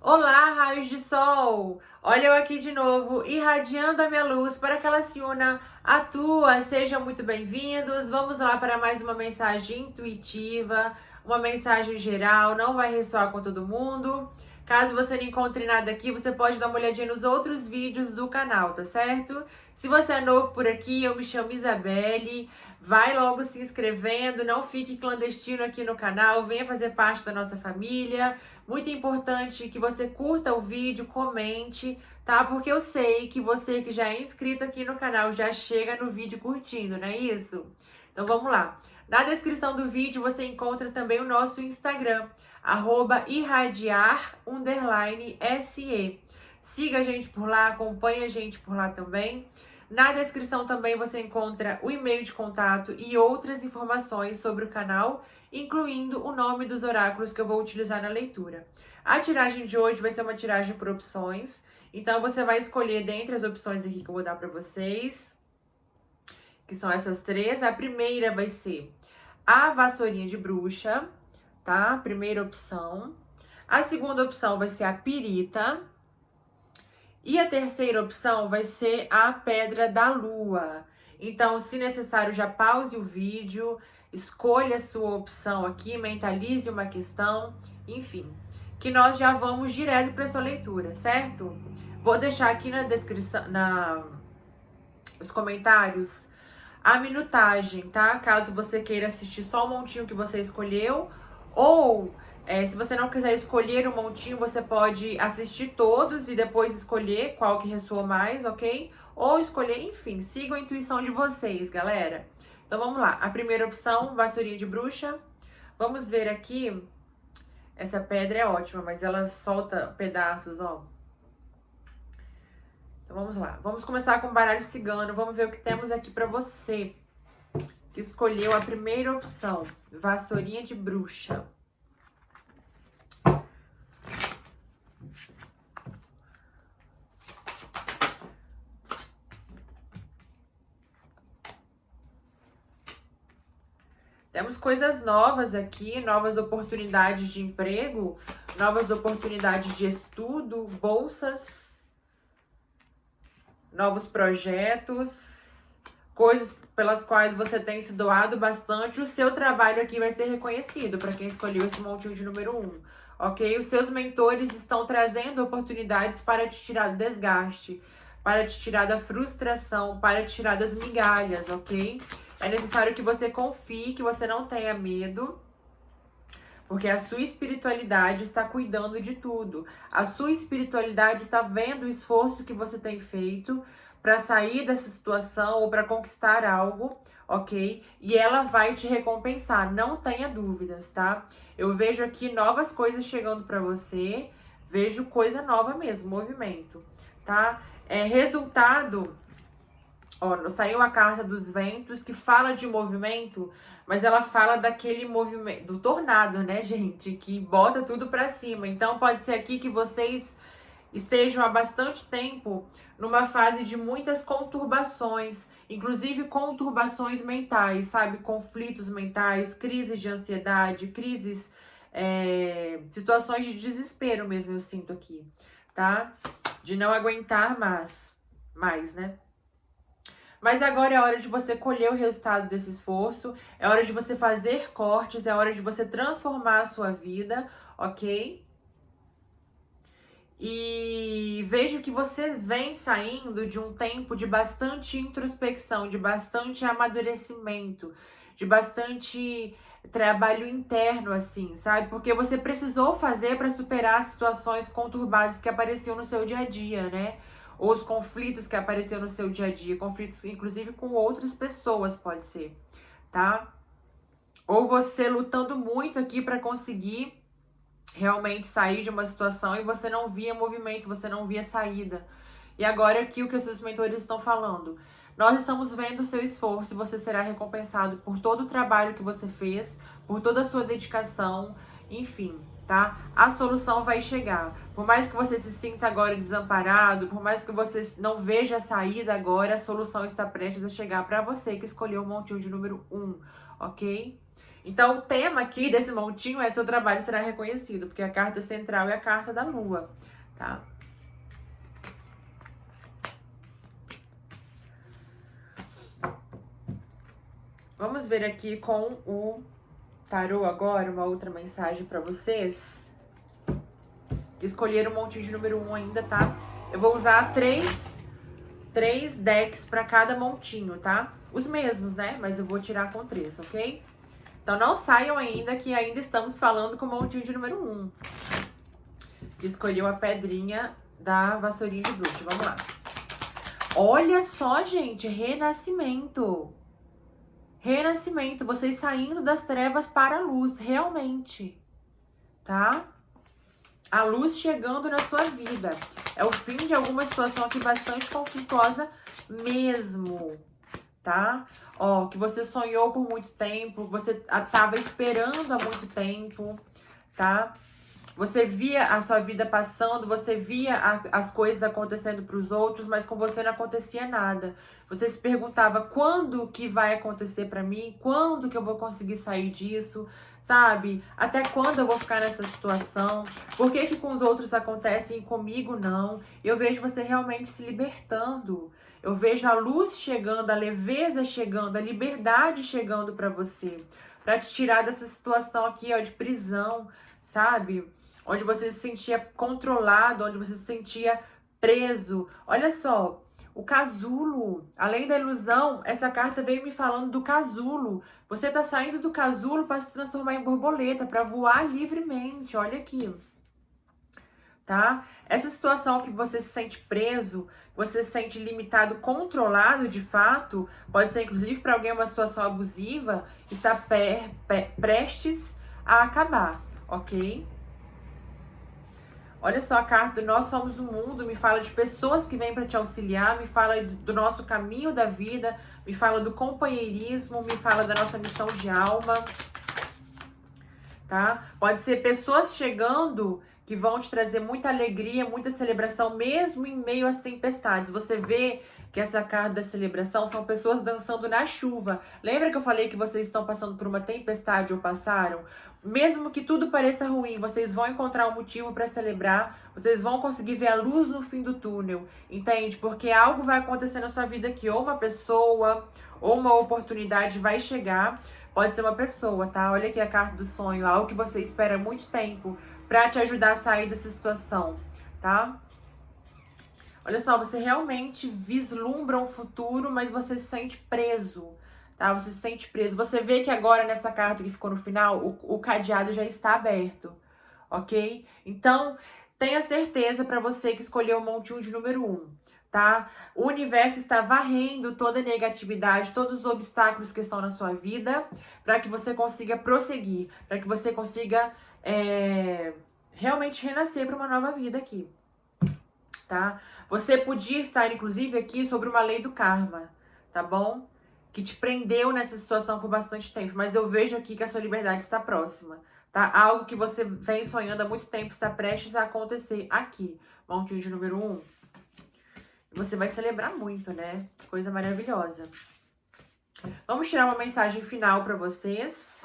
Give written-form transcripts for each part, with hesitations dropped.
Olá, raios de sol! Olha eu aqui de novo, irradiando a minha luz para que ela se una à tua. Sejam muito bem-vindos. Vamos lá para mais uma mensagem intuitiva, uma mensagem geral, não vai ressoar com todo mundo. Caso você não encontre nada aqui, você pode dar uma olhadinha nos outros vídeos do canal, tá certo? Se você é novo por aqui, eu me chamo Isabelle. Vai logo se inscrevendo, não fique clandestino aqui no canal, venha fazer parte da nossa família. Muito importante que você curta o vídeo, comente, tá? Porque eu sei que você que já é inscrito aqui no canal já chega no vídeo curtindo, não é isso? Então vamos lá. Na descrição do vídeo você encontra também o nosso Instagram, @irradiar_se. Siga a gente por lá, acompanhe a gente por lá também. Na descrição também você encontra o e-mail de contato e outras informações sobre o canal, incluindo o nome dos oráculos que eu vou utilizar na leitura. A tiragem de hoje vai ser uma tiragem por opções, então você vai escolher dentre as opções aqui que eu vou dar para vocês, que são essas três. A primeira vai ser a vassourinha de bruxa, tá? Primeira opção. A segunda opção vai ser a pirita. E a terceira opção vai ser a pedra da lua. Então, se necessário, já pause o vídeo, escolha a sua opção aqui, mentalize uma questão, enfim, que nós já vamos direto para sua leitura, certo? Vou deixar aqui na descrição, nos comentários, a minutagem, tá? Caso você queira assistir só o montinho que você escolheu, ou se você não quiser escolher um montinho, você pode assistir todos e depois escolher qual que ressoa mais, ok? Ou escolher, enfim, sigam a intuição de vocês, galera. Então vamos lá. A primeira opção, vassourinha de bruxa. Vamos ver aqui. Essa pedra é ótima, mas ela solta pedaços, ó. Então vamos lá. Vamos começar com o baralho cigano. Vamos ver o que temos aqui pra você, que escolheu a primeira opção, vassourinha de bruxa. Temos coisas novas aqui, novas oportunidades de emprego, novas oportunidades de estudo, bolsas, novos projetos, coisas pelas quais você tem se doado bastante. O seu trabalho aqui vai ser reconhecido para quem escolheu esse montinho de número 1, ok? Os seus mentores estão trazendo oportunidades para te tirar do desgaste, para te tirar da frustração, para te tirar das migalhas, ok? É necessário que você confie, que você não tenha medo, porque a sua espiritualidade está cuidando de tudo. A sua espiritualidade está vendo o esforço que você tem feito para sair dessa situação ou para conquistar algo, ok? E ela vai te recompensar, não tenha dúvidas, tá? Eu vejo aqui novas coisas chegando para você, vejo coisa nova mesmo, movimento, tá? Resultado. Ó, saiu a carta dos ventos, que fala de movimento, mas ela fala daquele movimento, do tornado, né, gente? Que bota tudo pra cima. Então, pode ser aqui que vocês estejam há bastante tempo numa fase de muitas conturbações, inclusive conturbações mentais, sabe? Conflitos mentais, crises de ansiedade, crises, situações de desespero mesmo, eu sinto aqui, tá? De não aguentar mais, né? Mas agora é hora de você colher o resultado desse esforço, é hora de você fazer cortes, é hora de você transformar a sua vida, ok? E vejo que você vem saindo de um tempo de bastante introspecção, de bastante amadurecimento, de bastante trabalho interno, assim, sabe? Porque você precisou fazer para superar as situações conturbadas que apareciam no seu dia a dia, né? Ou os conflitos que apareceram no seu dia a dia, conflitos inclusive com outras pessoas, pode ser, tá? Ou você lutando muito aqui para conseguir realmente sair de uma situação e você não via movimento, você não via saída. E agora aqui o que os seus mentores estão falando. Nós estamos vendo o seu esforço e você será recompensado por todo o trabalho que você fez, por toda a sua dedicação, enfim, tá? A solução vai chegar. Por mais que você se sinta agora desamparado, por mais que você não veja a saída agora, a solução está prestes a chegar para você que escolheu o montinho de número 1, ok? Então, o tema aqui desse montinho é: seu trabalho será reconhecido, porque a carta central é a carta da lua, tá? Vamos ver aqui com o tarô agora uma outra mensagem para vocês que escolheram o montinho de número 1 ainda, tá? Eu vou usar três decks para cada montinho, tá? Os mesmos, né? Mas eu vou tirar com 3, ok? Então não saiam ainda, que ainda estamos falando com o montinho de número 1. Que escolheu a pedrinha da vassourinha de bruxa. Vamos lá. Olha só, gente, renascimento. Renascimento, vocês saindo das trevas para a luz, realmente, tá? A luz chegando na sua vida. É o fim de alguma situação aqui bastante conflituosa mesmo, tá? Ó, que você sonhou por muito tempo, você tava esperando há muito tempo, tá? Você via a sua vida passando, você via as coisas acontecendo para os outros, mas com você não acontecia nada. Você se perguntava: quando que vai acontecer para mim? Quando que eu vou conseguir sair disso? Sabe? Até quando eu vou ficar nessa situação? Por que que com os outros acontece e comigo não? Eu vejo você realmente se libertando. Eu vejo a luz chegando, a leveza chegando, a liberdade chegando para você. Para te tirar dessa situação aqui, ó, de prisão, sabe? Onde você se sentia controlado, onde você se sentia preso. Olha só, o casulo, além da ilusão, essa carta veio me falando do casulo. Você tá saindo do casulo para se transformar em borboleta, para voar livremente. Olha aqui, tá? Essa situação que você se sente preso, você se sente limitado, controlado de fato, pode ser inclusive para alguém uma situação abusiva, está prestes a acabar, ok? Olha só a carta, nós somos o mundo, me fala de pessoas que vêm para te auxiliar, me fala do nosso caminho da vida, me fala do companheirismo, me fala da nossa missão de alma, tá? Pode ser pessoas chegando que vão te trazer muita alegria, muita celebração, mesmo em meio às tempestades. Você vê que essa carta da celebração são pessoas dançando na chuva. Lembra que eu falei que vocês estão passando por uma tempestade ou passaram? Mesmo que tudo pareça ruim, vocês vão encontrar um motivo para celebrar, vocês vão conseguir ver a luz no fim do túnel, entende? Porque algo vai acontecer na sua vida que ou uma pessoa, ou uma oportunidade vai chegar, pode ser uma pessoa, tá? Olha aqui a carta do sonho, algo que você espera há muito tempo para te ajudar a sair dessa situação, tá? Olha só, você realmente vislumbra um futuro, mas você se sente preso, tá? Você se sente preso. Você vê que agora nessa carta que ficou no final, o cadeado já está aberto, ok? Então, tenha certeza para você que escolheu o montinho de número 1, tá? O universo está varrendo toda a negatividade, todos os obstáculos que estão na sua vida, para que você consiga prosseguir, para que você consiga realmente renascer para uma nova vida aqui, tá? Você podia estar, inclusive, aqui sobre uma lei do karma, tá bom? Que te prendeu nessa situação por bastante tempo, mas eu vejo aqui que a sua liberdade está próxima, tá? Algo que você vem sonhando há muito tempo está prestes a acontecer aqui, montinho de número 1. Você vai celebrar muito, né? Que coisa maravilhosa. Vamos tirar uma mensagem final para vocês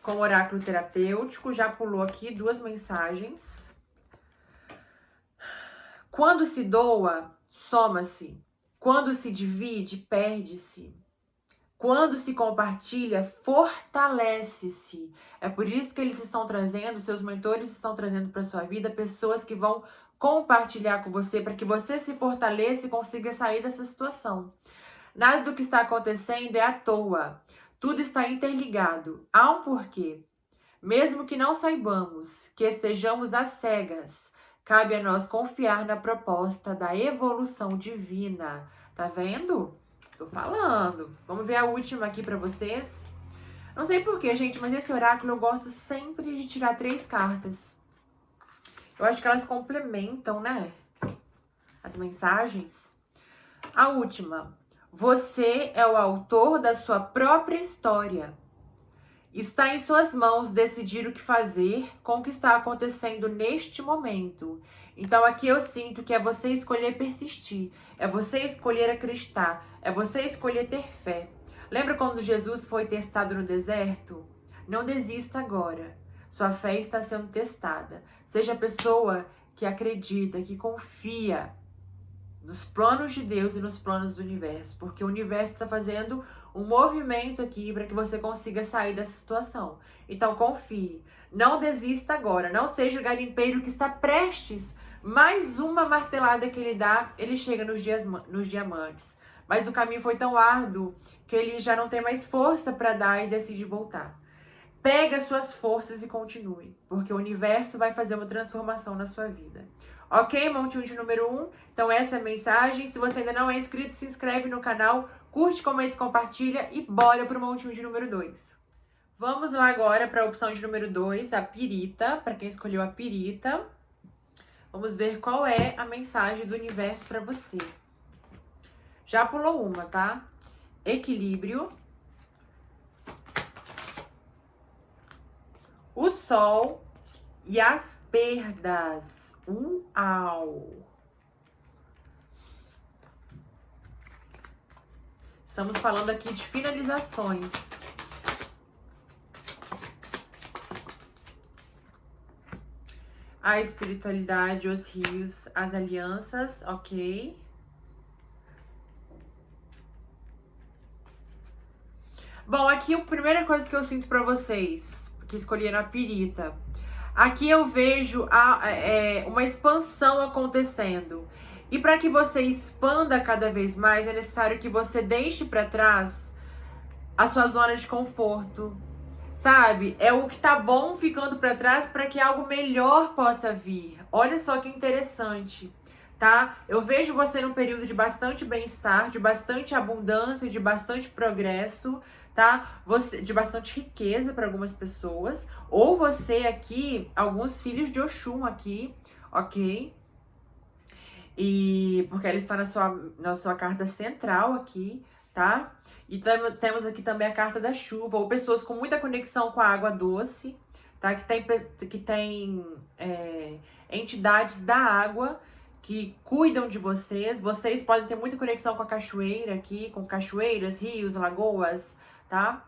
com o oráculo terapêutico. Já pulou aqui 2 mensagens. Quando se doa, soma-se. Quando se divide, perde-se. Quando se compartilha, fortalece-se. É por isso que eles estão trazendo, seus mentores estão trazendo para sua vida pessoas que vão compartilhar com você para que você se fortaleça e consiga sair dessa situação. Nada do que está acontecendo é à toa. Tudo está interligado. Há um porquê. Mesmo que não saibamos, que estejamos às cegas, cabe a nós confiar na proposta da evolução divina. Tá vendo? Tô falando. Vamos ver a última aqui pra vocês. Não sei porquê, gente, mas esse oráculo eu gosto sempre de tirar 3 cartas. Eu acho que elas complementam, né? As mensagens. A última. Você é o autor da sua própria história. Está em suas mãos decidir o que fazer com o que está acontecendo neste momento. Então aqui eu sinto que é você escolher persistir, é você escolher acreditar, é você escolher ter fé. Lembra quando Jesus foi testado no deserto? Não desista agora. Sua fé está sendo testada. Seja a pessoa que acredita, que confia nos planos de Deus e nos planos do universo, porque o universo está fazendo um movimento aqui para que você consiga sair dessa situação. Então confie, não desista agora, não seja o garimpeiro que está prestes, mais uma martelada que ele dá, ele chega nos diamantes. Mas o caminho foi tão árduo que ele já não tem mais força para dar e decide voltar. Pega suas forças e continue, porque o universo vai fazer uma transformação na sua vida. Ok, montinho de número 1? Então essa é a mensagem. Se você ainda não é inscrito, se inscreve no canal, curte, comenta, compartilha e bora pro montinho de número 2. Vamos lá agora para a opção de número 2, a pirita, para quem escolheu a pirita. Vamos ver qual é a mensagem do universo para você. Já pulou uma, tá? Equilíbrio. O sol e as perdas. Uau! Estamos falando aqui de finalizações. A espiritualidade, os rios, as alianças, ok. Bom, aqui a primeira coisa que eu sinto pra vocês, que escolheram a pirita. Aqui eu vejo uma expansão acontecendo. E para que você expanda cada vez mais, é necessário que você deixe para trás a sua zona de conforto. Sabe? É o que tá bom ficando para trás para que algo melhor possa vir. Olha só que interessante, tá? Eu vejo você num período de bastante bem-estar, de bastante abundância, de bastante progresso, tá? De bastante riqueza para algumas pessoas. Ou você aqui, alguns filhos de Oxum aqui, ok? E porque ela está na sua carta central aqui, tá? E temos aqui também a carta da chuva, ou pessoas com muita conexão com a água doce, tá? Que tem entidades da água que cuidam de vocês. Vocês podem ter muita conexão com a cachoeira aqui, com cachoeiras, rios, lagoas, tá?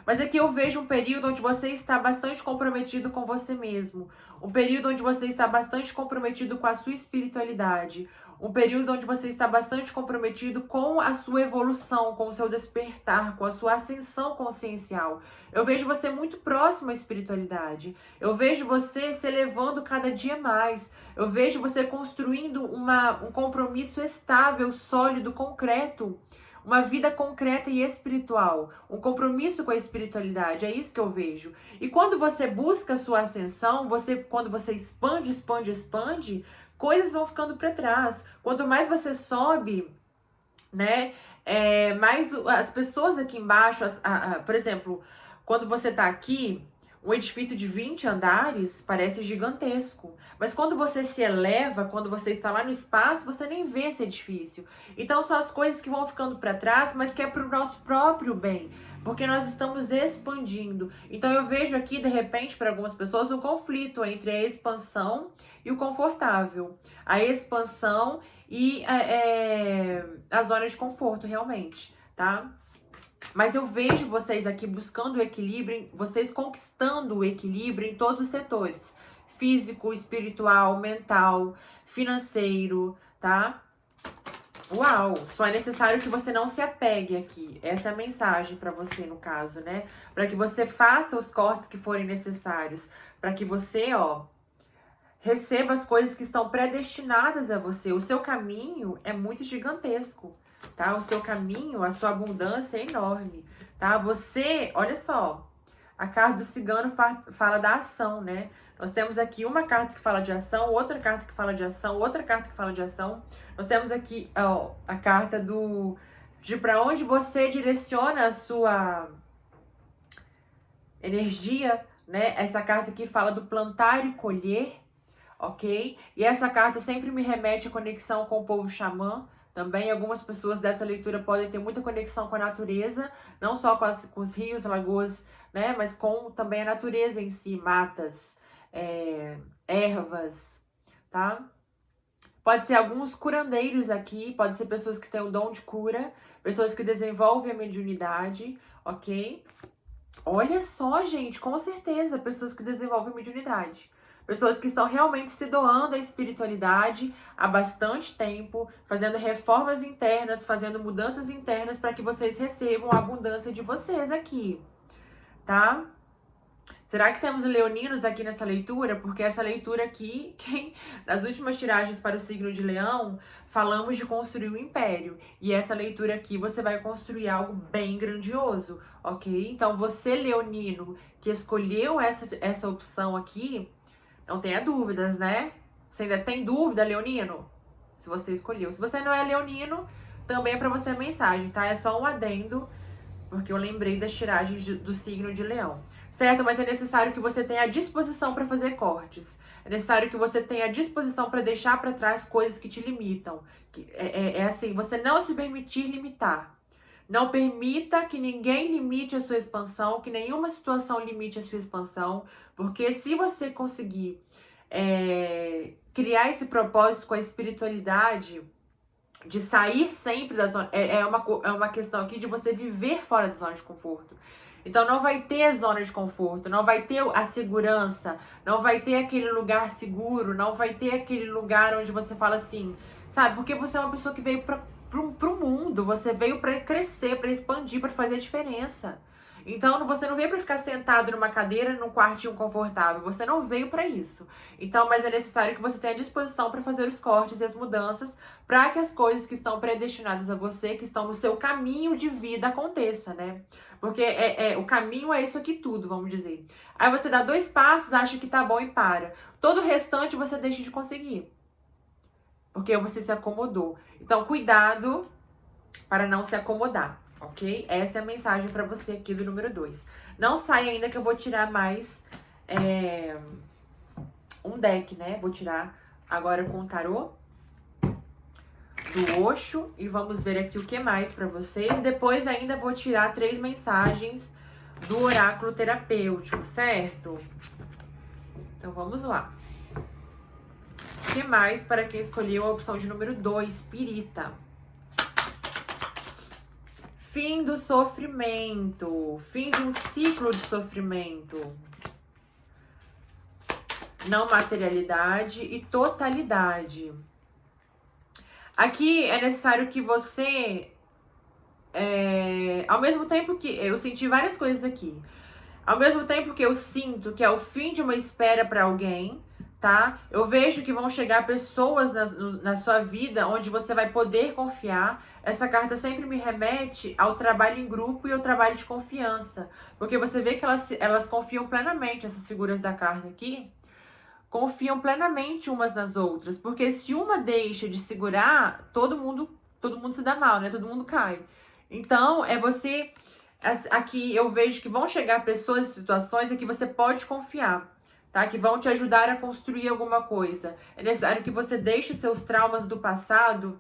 Mas aqui eu vejo um período onde você está bastante comprometido com você mesmo. Um período onde você está bastante comprometido com a sua espiritualidade. Um período onde você está bastante comprometido com a sua evolução, com o seu despertar, com a sua ascensão consciencial. Eu vejo você muito próximo à espiritualidade. Eu vejo você se elevando cada dia mais. Eu vejo você construindo um compromisso estável, sólido, concreto. Uma vida concreta e espiritual, um compromisso com a espiritualidade, é isso que eu vejo. E quando você busca a sua ascensão, quando você expande, coisas vão ficando para trás. Quanto mais você sobe, né, mais as pessoas aqui embaixo, por exemplo, quando você tá aqui, um edifício de 20 andares parece gigantesco. Mas quando você se eleva, quando você está lá no espaço, você nem vê esse edifício. Então são as coisas que vão ficando para trás, mas que é para o nosso próprio bem. Porque nós estamos expandindo. Então eu vejo aqui, de repente, para algumas pessoas, um conflito entre a expansão e o confortável. A expansão e a zona de conforto, realmente, tá? Mas eu vejo vocês aqui buscando o equilíbrio, vocês conquistando o equilíbrio em todos os setores. Físico, espiritual, mental, financeiro, tá? Uau! Só é necessário que você não se apegue aqui. Essa é a mensagem para você, no caso, né? Para que você faça os cortes que forem necessários. Para que você, receba as coisas que estão predestinadas a você. O seu caminho é muito gigantesco. Tá? O seu caminho, a sua abundância é enorme, tá? Você, olha só, a carta do cigano fala da ação, né? Nós temos aqui uma carta que fala de ação, outra carta que fala de ação, outra carta que fala de ação. Nós temos aqui, a carta de para onde você direciona a sua energia, né? Essa carta aqui fala do plantar e colher, ok? E essa carta sempre me remete à conexão com o povo xamã. Também algumas pessoas dessa leitura podem ter muita conexão com a natureza, não só com os rios, lagoas, né? Mas com também a natureza em si, matas, ervas, tá? Pode ser alguns curandeiros aqui, pode ser pessoas que têm o dom de cura, pessoas que desenvolvem a mediunidade, ok? Olha só, gente, com certeza, pessoas que desenvolvem mediunidade. Pessoas que estão realmente se doando à espiritualidade há bastante tempo, fazendo reformas internas, fazendo mudanças internas para que vocês recebam a abundância de vocês aqui, tá? Será que temos leoninos aqui nessa leitura? Porque essa leitura aqui, nas últimas tiragens para o signo de Leão, falamos de construir um império. E essa leitura aqui você vai construir algo bem grandioso, ok? Então você, leonino, que escolheu essa opção aqui, não tenha dúvidas, né? Você ainda tem dúvida, leonino? Se você escolheu. Se você não é leonino, também é para você a mensagem, tá? É só um adendo, porque eu lembrei das tiragens do signo de Leão. Certo? Mas é necessário que você tenha a disposição para fazer cortes. É necessário que você tenha a disposição para deixar para trás coisas que te limitam. É assim, você não se permitir limitar. Não permita que ninguém limite a sua expansão, que nenhuma situação limite a sua expansão, porque se você conseguir criar esse propósito com a espiritualidade, de sair sempre da zona, é uma questão aqui de você viver fora da zona de conforto. Então não vai ter zona de conforto, não vai ter a segurança, não vai ter aquele lugar seguro, não vai ter aquele lugar onde você fala assim, sabe? Porque você é uma pessoa que veio pro mundo, você veio para crescer, para expandir, para fazer diferença. Então você não veio para ficar sentado numa cadeira, num quartinho confortável, você não veio para isso. Então, mas é necessário que você tenha disposição para fazer os cortes e as mudanças, para que as coisas que estão predestinadas a você, que estão no seu caminho de vida, aconteça, né? Porque o caminho é isso aqui tudo, vamos dizer. Aí você dá 2 passos, acha que tá bom e para. Todo o restante você deixa de conseguir. Porque você se acomodou. Então, cuidado para não se acomodar, ok? Essa é a mensagem para você aqui do número 2. Não sai ainda que eu vou tirar mais um deck, né? Vou tirar agora com o tarô do Osho e vamos ver aqui o que mais para vocês. Depois ainda vou tirar 3 mensagens do oráculo terapêutico, certo? Então vamos lá. O que mais para quem escolheu a opção de número 2, Pirita? Fim do sofrimento, fim de um ciclo de sofrimento. Não materialidade e totalidade. Aqui é necessário que você, ao mesmo tempo que eu senti várias coisas aqui, ao mesmo tempo que eu sinto que é o fim de uma espera para alguém, tá? Eu vejo que vão chegar pessoas na sua vida onde você vai poder confiar. Essa carta sempre me remete ao trabalho em grupo e ao trabalho de confiança, porque você vê que elas confiam plenamente, essas figuras da carta aqui, confiam plenamente umas nas outras, porque se uma deixa de segurar, todo mundo se dá mal, né? Todo mundo cai. Então, aqui eu vejo que vão chegar pessoas e situações em que você pode confiar, tá? Que vão te ajudar a construir alguma coisa. É necessário que você deixe os seus traumas do passado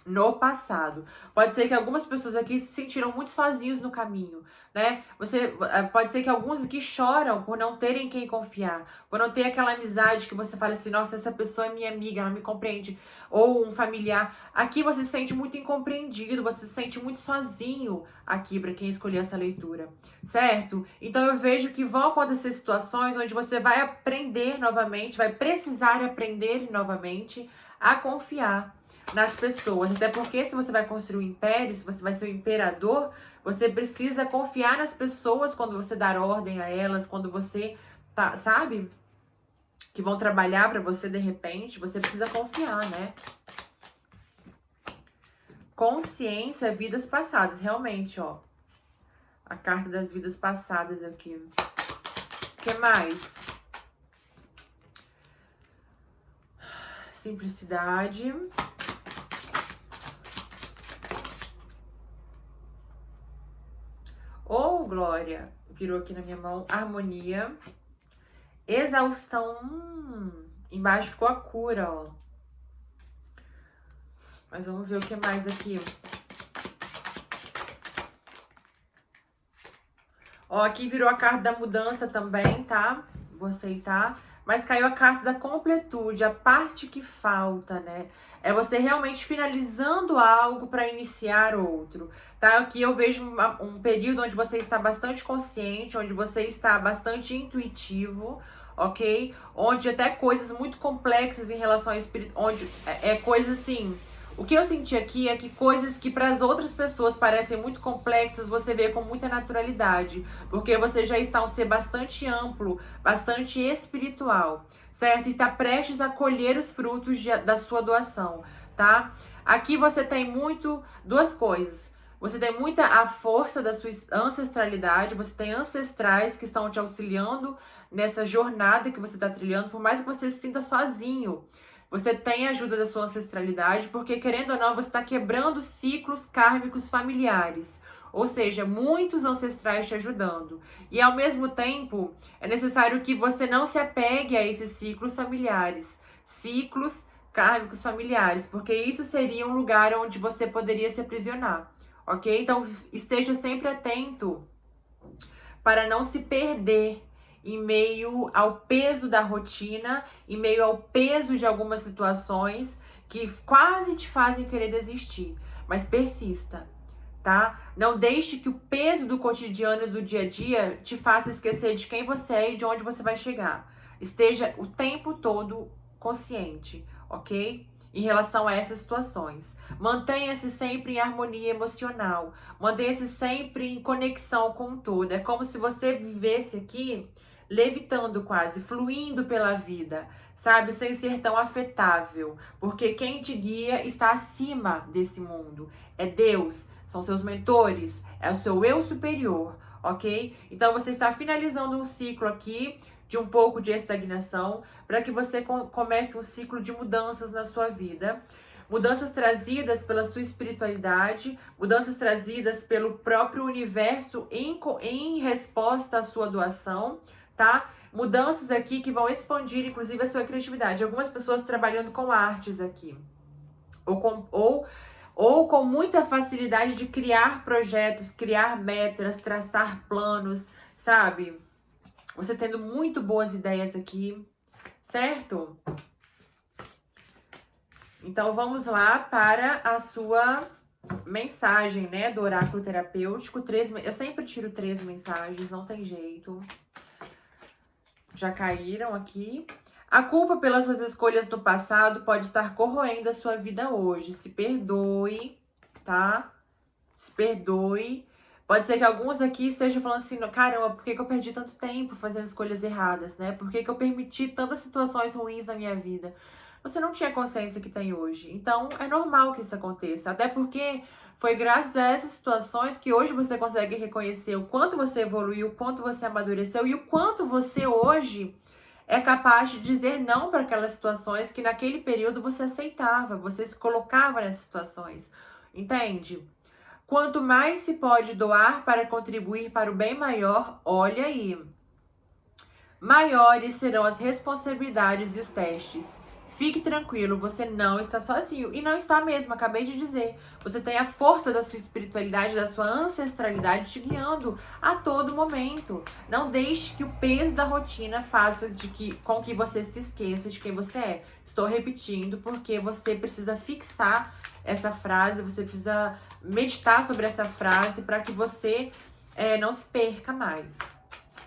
no passado. Pode ser que algumas pessoas aqui se sentiram muito sozinhos no caminho, né? Pode ser que alguns aqui choram por não terem quem confiar, por não ter aquela amizade que você fala assim, nossa, essa pessoa é minha amiga, ela me compreende, ou um familiar. Aqui você se sente muito incompreendido, você se sente muito sozinho aqui para quem escolheu essa leitura, certo? Então eu vejo que vão acontecer situações onde você vai aprender novamente, vai precisar aprender novamente a confiar nas pessoas, até porque se você vai construir um império, se você vai ser um imperador, você precisa confiar nas pessoas quando você dar ordem a elas, quando você, sabe, que vão trabalhar para você de repente, você precisa confiar, né? Consciência, vidas passadas, realmente, ó, a carta das vidas passadas aqui. O que mais? Simplicidade. Oh, glória! Virou aqui na minha mão. Harmonia. Exaustão. Embaixo ficou a cura, ó. Mas vamos ver o que mais aqui. Ó, aqui virou a carta da mudança também, tá? Vou aceitar. mas caiu a carta da completude, a parte que falta, né? É você realmente finalizando algo para iniciar outro, tá? Aqui eu vejo um período onde você está bastante consciente, onde você está bastante intuitivo, ok? Onde até coisas muito complexas em relação ao espírito, onde é coisa assim. O que eu senti aqui é que coisas que para as outras pessoas parecem muito complexas, você vê com muita naturalidade, porque você já está um ser bastante amplo, bastante espiritual, certo? E está prestes a colher os frutos da sua doação, tá? Aqui você tem duas coisas. Você tem muita a força da sua ancestralidade, você tem ancestrais que estão te auxiliando nessa jornada que você está trilhando, por mais que você se sinta sozinho. Você tem a ajuda da sua ancestralidade, porque querendo ou não, você está quebrando ciclos kármicos familiares. Ou seja, muitos ancestrais te ajudando. E ao mesmo tempo, é necessário que você não se apegue a esses ciclos familiares. Ciclos kármicos familiares, porque isso seria um lugar onde você poderia se aprisionar. Ok? Então, esteja sempre atento para não se perder em meio ao peso da rotina, em meio ao peso de algumas situações que quase te fazem querer desistir. Mas persista, tá? Não deixe que o peso do cotidiano e do dia a dia te faça esquecer de quem você é e de onde você vai chegar. Esteja o tempo todo consciente, ok? Em relação a essas situações. Mantenha-se sempre em harmonia emocional. Mantenha-se sempre em conexão com o todo. É como se você vivesse aqui levitando quase, fluindo pela vida, sabe? Sem ser tão afetável. Porque quem te guia está acima desse mundo. É Deus, são seus mentores, é o seu eu superior, ok? Então você está finalizando um ciclo aqui de um pouco de estagnação, para que você comece um ciclo de mudanças na sua vida. Mudanças trazidas pela sua espiritualidade, mudanças trazidas pelo próprio universo em resposta à sua doação, tá? Mudanças aqui que vão expandir, inclusive, a sua criatividade. Algumas pessoas trabalhando com artes aqui, ou com muita facilidade de criar projetos, criar metas, traçar planos, sabe? Você tendo muito boas ideias aqui, certo? Então, vamos lá para a sua mensagem, né, do oráculo terapêutico. Eu sempre tiro 3 mensagens, não tem jeito. Já caíram aqui. A culpa pelas suas escolhas do passado pode estar corroendo a sua vida hoje. Se perdoe, tá? Se perdoe. Pode ser que alguns aqui estejam falando assim, caramba, por que eu perdi tanto tempo fazendo escolhas erradas, né? Por que eu permiti tantas situações ruins na minha vida? Você não tinha consciência que tem hoje. Então, é normal que isso aconteça. Até porque foi graças a essas situações que hoje você consegue reconhecer o quanto você evoluiu, o quanto você amadureceu e o quanto você hoje é capaz de dizer não para aquelas situações que naquele período você aceitava, você se colocava nessas situações. Entende? Quanto mais se pode doar para contribuir para o bem maior, olha aí. Maiores serão as responsabilidades e os testes. Fique tranquilo, você não está sozinho. E não está mesmo, acabei de dizer. Você tem a força da sua espiritualidade, da sua ancestralidade te guiando a todo momento. Não deixe que o peso da rotina faça com que você se esqueça de quem você é. Estou repetindo porque você precisa fixar essa frase, você precisa meditar sobre essa frase para que você não se perca mais.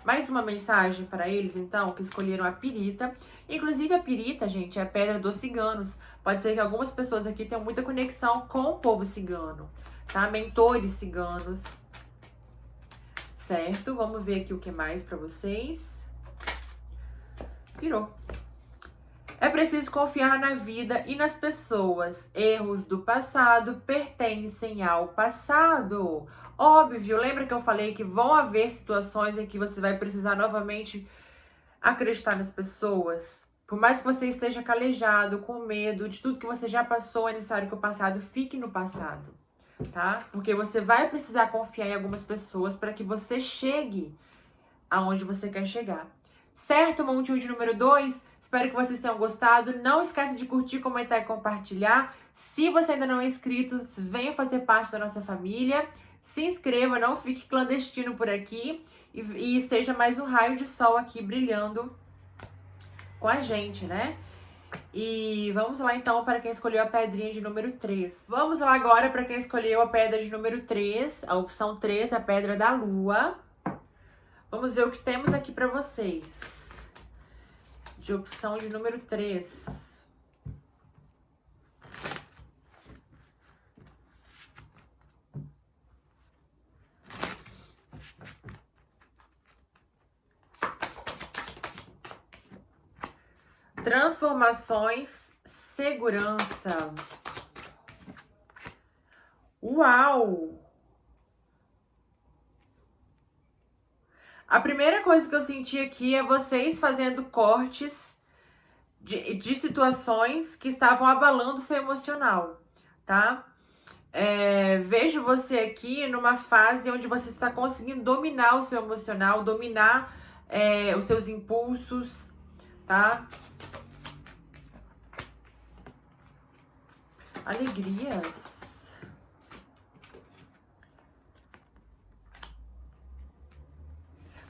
Mais uma mensagem para eles, então, que escolheram a pirita. Inclusive, a pirita, gente, é a pedra dos ciganos. Pode ser que algumas pessoas aqui tenham muita conexão com o povo cigano, tá? Mentores ciganos, certo? Vamos ver aqui o que mais para vocês. Virou. É preciso confiar na vida e nas pessoas. Erros do passado pertencem ao passado. Óbvio, lembra que eu falei que vão haver situações em que você vai precisar novamente acreditar nas pessoas? Por mais que você esteja calejado, com medo de tudo que você já passou, é necessário que o passado fique no passado, tá? Porque você vai precisar confiar em algumas pessoas para que você chegue aonde você quer chegar. Certo, montinho de número 2? Espero que vocês tenham gostado. Não esquece de curtir, comentar e compartilhar. Se você ainda não é inscrito, venha fazer parte da nossa família. Se inscreva, não fique clandestino por aqui. E seja mais um raio de sol aqui brilhando com a gente, né? E vamos lá então para quem escolheu a pedrinha de número 3. Vamos lá agora para quem escolheu a pedra de número 3, a opção 3, a pedra da lua. Vamos ver o que temos aqui para vocês. De opção de número 3. Transformações, segurança. Uau! A primeira coisa que eu senti aqui é vocês fazendo cortes de situações que estavam abalando o seu emocional, tá? Vejo você aqui numa fase onde você está conseguindo dominar o seu emocional, dominar os seus impulsos, tá? Alegrias.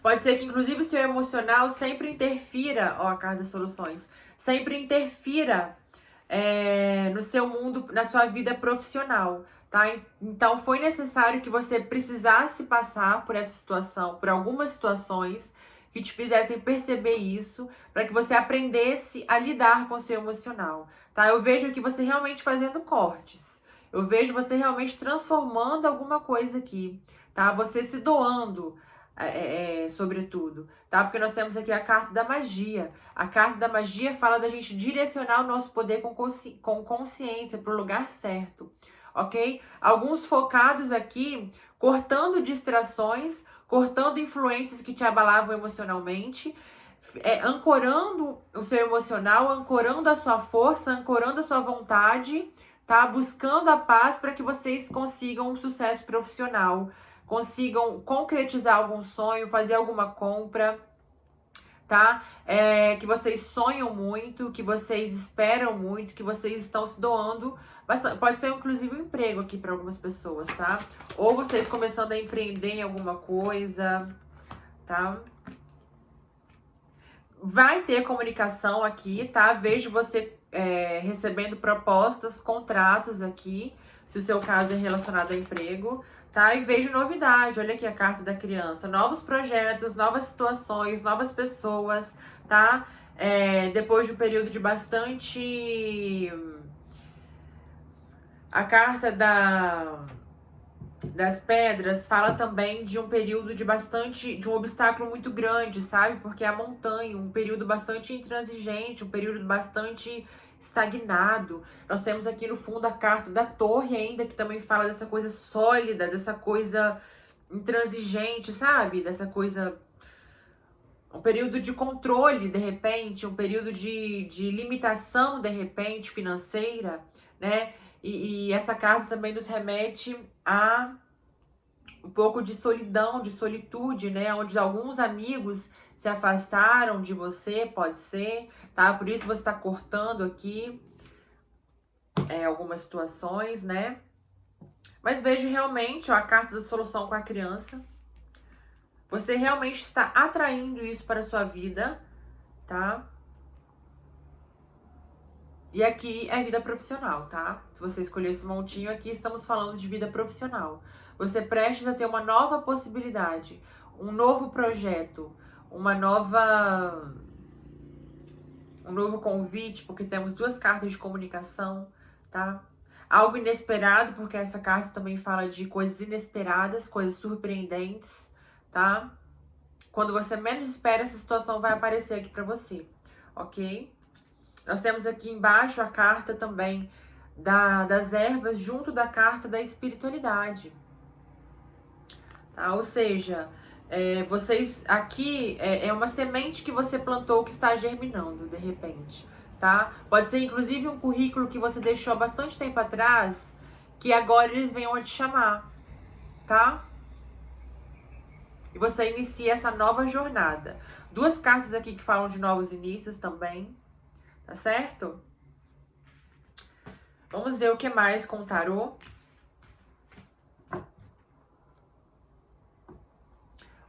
Pode ser que, inclusive, o seu emocional sempre interfira, ó, a carta das soluções, sempre interfira no seu mundo, na sua vida profissional, tá? Então, foi necessário que você precisasse passar por essa situação, por algumas situações que te fizessem perceber isso, para que você aprendesse a lidar com o seu emocional, tá? Eu vejo aqui você realmente fazendo cortes. Eu vejo você realmente transformando alguma coisa aqui, tá? Você se doando, sobretudo, tá? Porque nós temos aqui a carta da magia. A carta da magia fala da gente direcionar o nosso poder com consciência para o lugar certo, ok? Alguns focados aqui, cortando distrações, cortando influências que te abalavam emocionalmente, ancorando o seu emocional, ancorando a sua força, ancorando a sua vontade, tá? Buscando a paz para que vocês consigam um sucesso profissional, consigam concretizar algum sonho, fazer alguma compra, tá? Que vocês sonham muito, que vocês esperam muito, que vocês estão se doando. Pode ser inclusive um emprego aqui para algumas pessoas, tá? Ou vocês começando a empreender em alguma coisa, tá? Vai ter comunicação aqui, tá? Vejo você recebendo propostas, contratos aqui, se o seu caso é relacionado a emprego, tá? E vejo novidade, olha aqui a carta da criança, novos projetos, novas situações, novas pessoas, tá? Depois de um período de bastante... A carta das pedras fala também de um período de um obstáculo muito grande, sabe? Porque é a montanha, um período bastante intransigente, um período bastante estagnado. Nós temos aqui no fundo a carta da torre ainda, que também fala dessa coisa sólida, dessa coisa intransigente, sabe? Dessa coisa... Um período de controle, de repente, um período de limitação, de repente, financeira, né? E essa carta também nos remete a um pouco de solidão, de solitude, né? Onde alguns amigos se afastaram de você, pode ser, tá? Por isso você está cortando aqui algumas situações, né? Mas vejo realmente, ó, a carta da solução com a criança. Você realmente está atraindo isso para a sua vida, tá? E aqui é vida profissional, tá? Se você escolher esse montinho aqui, estamos falando de vida profissional. Você prestes a ter uma nova possibilidade, um novo projeto, um novo convite, porque temos duas cartas de comunicação, tá? Algo inesperado, porque essa carta também fala de coisas inesperadas, coisas surpreendentes, tá? Quando você menos espera, essa situação vai aparecer aqui pra você, ok? Nós temos aqui embaixo a carta também das ervas junto da carta da espiritualidade. Tá? Ou seja, vocês aqui é uma semente que você plantou que está germinando de repente. Tá? Pode ser inclusive um currículo que você deixou há bastante tempo atrás, que agora eles venham a te chamar. Tá? E você inicia essa nova jornada. Duas cartas aqui que falam de novos inícios também. Tá certo? Vamos ver o que mais com o tarô.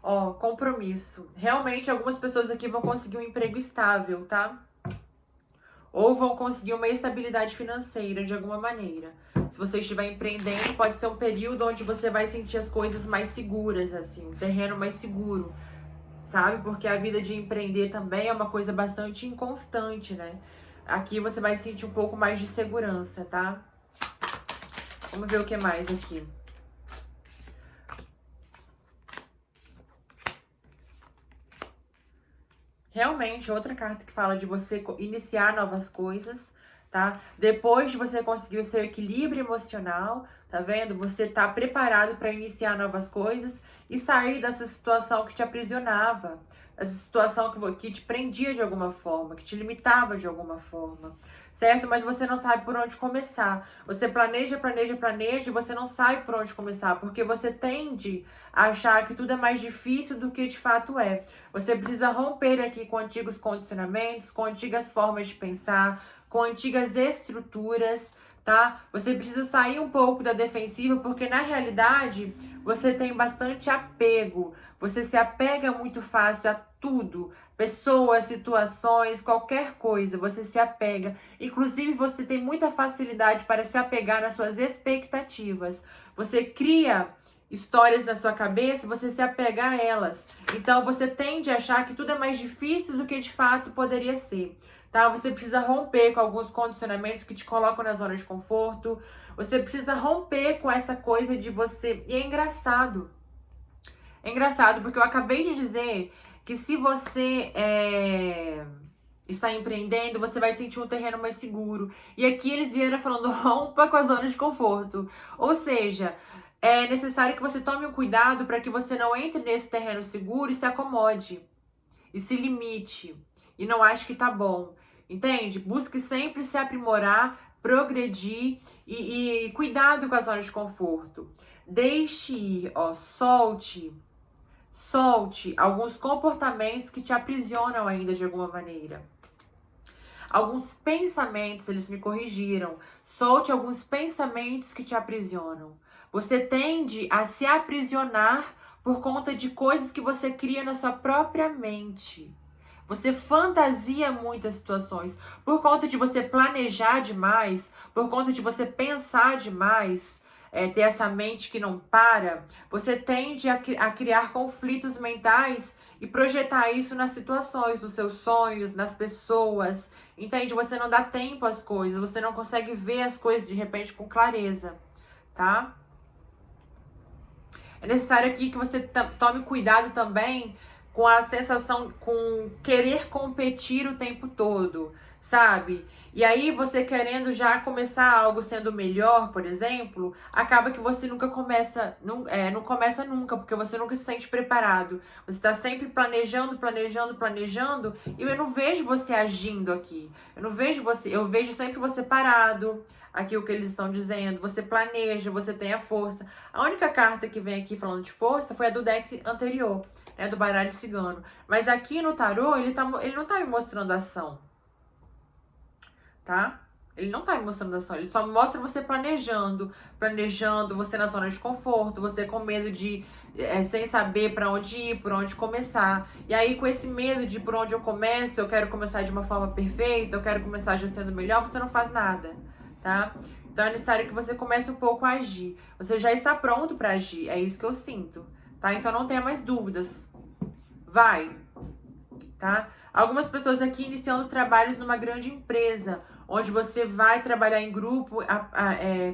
Ó, compromisso. Realmente, algumas pessoas aqui vão conseguir um emprego estável, tá? ou vão conseguir uma estabilidade financeira de alguma maneira. Se você estiver empreendendo, pode ser um período onde você vai sentir as coisas mais seguras, assim, um terreno mais seguro, sabe? Porque a vida de empreender também é uma coisa bastante inconstante, né? Aqui você vai sentir um pouco mais de segurança, tá? Vamos ver o que mais aqui. Realmente, outra carta que fala de você iniciar novas coisas, tá? Depois de você conseguir o seu equilíbrio emocional, tá vendo? Você tá preparado para iniciar novas coisas e sair dessa situação que te aprisionava, essa situação que te prendia de alguma forma, que te limitava de alguma forma, certo? Mas você não sabe por onde começar. Você planeja e você não sabe por onde começar, porque você tende a achar que tudo é mais difícil do que de fato é. Você precisa romper aqui com antigos condicionamentos, com antigas formas de pensar, com antigas estruturas, tá? Você precisa sair um pouco da defensiva, porque na realidade você tem bastante apego. Você se apega muito fácil a tudo, pessoas, situações, qualquer coisa, você se apega. Inclusive, você tem muita facilidade para se apegar nas suas expectativas. Você cria histórias na sua cabeça e você se apega a elas. Então, você tende a achar que tudo é mais difícil do que de fato poderia ser, tá? Você precisa romper com alguns condicionamentos que te colocam na zona de conforto. Você precisa romper com essa coisa de você... E é engraçado. É engraçado, porque eu acabei de dizer que se você está empreendendo, você vai sentir um terreno mais seguro. E aqui eles vieram falando, rompa com a zona de conforto. Ou seja, é necessário que você tome um cuidado para que você não entre nesse terreno seguro e se acomode. E se limite. E não ache que tá bom. Entende? Busque sempre se aprimorar, progredir e cuidado com a zona de conforto. Deixe ir, ó, solte alguns comportamentos que te aprisionam ainda de alguma maneira. Alguns pensamentos, eles me corrigiram. Solte alguns pensamentos que te aprisionam. Você tende a se aprisionar por conta de coisas que você cria na sua própria mente. Você fantasia muitas situações por conta de você planejar demais, por conta de você pensar demais, ter essa mente que não para. Você tende a criar conflitos mentais e projetar isso nas situações, nos seus sonhos, nas pessoas. Entende? Você não dá tempo às coisas, você não consegue ver as coisas de repente com clareza, tá? É necessário aqui que você tome cuidado também com a sensação, com querer competir o tempo todo, sabe? E aí você querendo já começar algo sendo melhor, por exemplo, acaba que você nunca começa, não começa nunca, porque você nunca se sente preparado. Você está sempre planejando, e eu não vejo você agindo aqui. Eu vejo sempre você parado. Aqui o que eles estão dizendo, você planeja, você tem a força. A única carta que vem aqui falando de força foi a do deck anterior, né, do baralho cigano. Mas aqui no tarô, ele não tá me mostrando ação, tá? Ele não tá me mostrando ação, ele só mostra você planejando, você na zona de conforto, você com medo de, sem saber pra onde ir, por onde começar. E aí com esse medo de por onde eu começo, eu quero começar de uma forma perfeita, eu quero começar já sendo melhor, você não faz nada, tá? Então é necessário que você comece um pouco a agir. Você já está pronto pra agir, é isso que eu sinto, tá? Então não tenha mais dúvidas. Vai, tá? Algumas pessoas aqui iniciando trabalhos numa grande empresa, onde você vai trabalhar em grupo,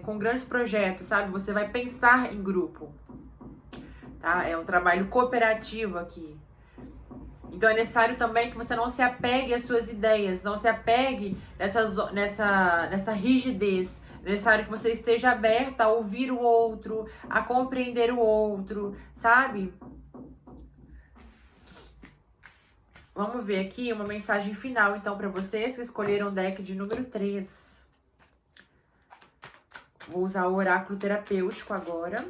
com grandes projetos, sabe? Você vai pensar em grupo, tá? É um trabalho cooperativo aqui. Então é necessário também que você não se apegue às suas ideias, não se apegue nessa rigidez. É necessário que você esteja aberta a ouvir o outro, a compreender o outro, sabe? Vamos ver aqui uma mensagem final, então, para vocês que escolheram o deck de número 3. Vou usar o oráculo terapêutico agora.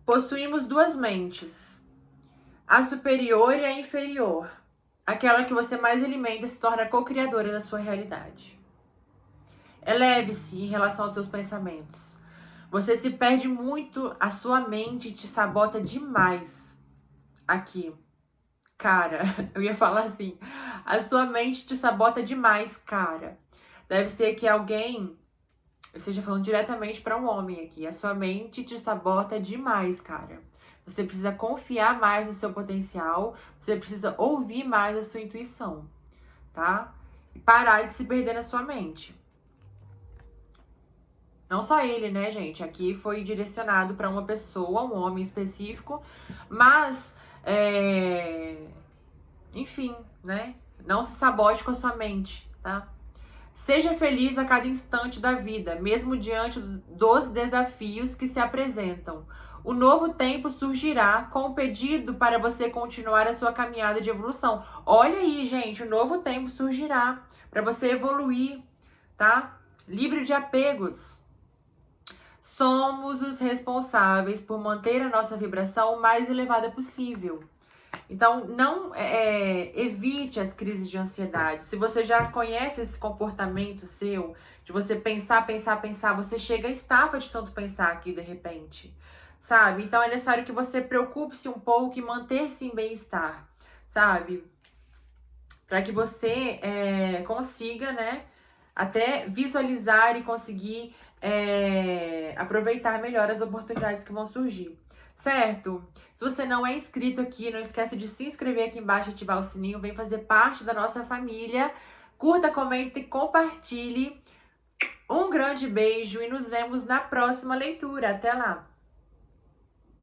Possuímos duas mentes. A superior e a inferior. Aquela que você mais alimenta se torna co-criadora da sua realidade. Eleve-se em relação aos seus pensamentos. Você se perde muito, a sua mente te sabota demais. Aqui. Cara, eu ia falar assim. A sua mente te sabota demais, cara. Deve ser que alguém esteja falando diretamente para um homem aqui. A sua mente te sabota demais, cara. Você precisa confiar mais no seu potencial. Você precisa ouvir mais a sua intuição, tá? E parar de se perder na sua mente. Não só ele, né, gente? Aqui foi direcionado para uma pessoa, um homem específico. Mas, enfim, né? Não se sabote com a sua mente, tá? Seja feliz a cada instante da vida, mesmo diante dos desafios que se apresentam. O novo tempo surgirá com o pedido para você continuar a sua caminhada de evolução. Olha aí, gente, o novo tempo surgirá para você evoluir, tá? Livre de apegos. Somos os responsáveis por manter a nossa vibração o mais elevada possível. Então, não evite as crises de ansiedade. Se você já conhece esse comportamento seu, de você pensar, você chega a estafa de tanto pensar aqui de repente, sabe? Então, é necessário que você preocupe-se um pouco e manter-se em bem-estar, sabe? Para que você consiga, né, até visualizar e conseguir aproveitar melhor as oportunidades que vão surgir, certo? Se você não é inscrito aqui, não esquece de se inscrever aqui embaixo e ativar o sininho. Vem fazer parte da nossa família. Curta, comente e compartilhe. Um grande beijo e nos vemos na próxima leitura. Até lá!